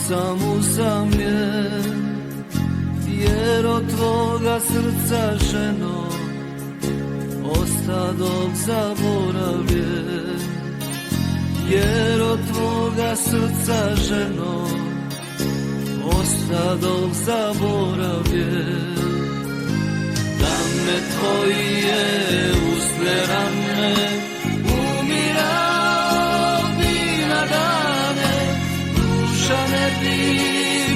sam usamljen, jer od tvoga srca, ženo, ostadog zaboravljen. Jer od tvoga srca, ženo, ostadog zaboravljen. Da me tvoje usne rane umirao bi na dane, duša ne bi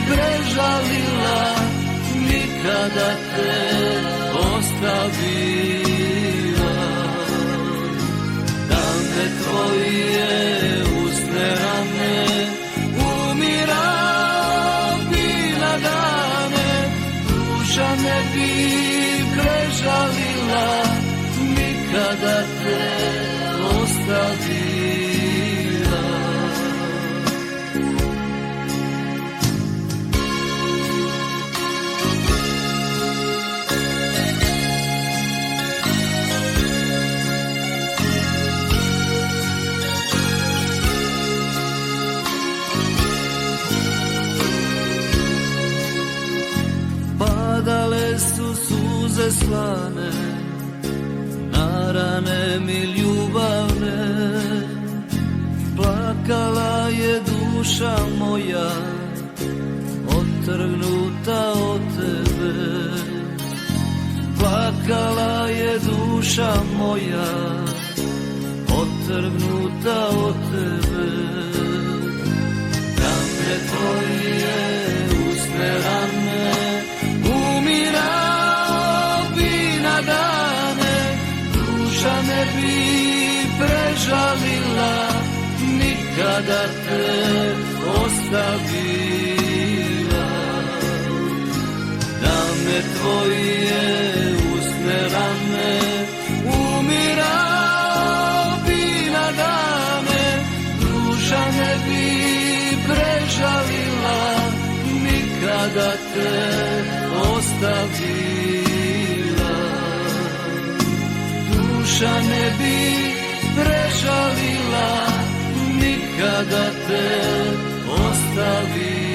prežalila nikada te ostavila. Da me tvoje usne rane umirao bi na dane, duša ne bi prežalila nikada te ostavila. Padale su suze slane na rane mi ljubavne, plakala je duša moja otrgnuta od tebe. Plakala je duša moja otrgnuta od tebe. Da me tvoje usne rane umirao bi na dane, duša ne bi prežalila nikada te ostavila. Da me tvoje usne rane umirao bi na dane, duša ne bi prežalila nikada te ostavila. Duša ne bi prežalila nikada te ostavila.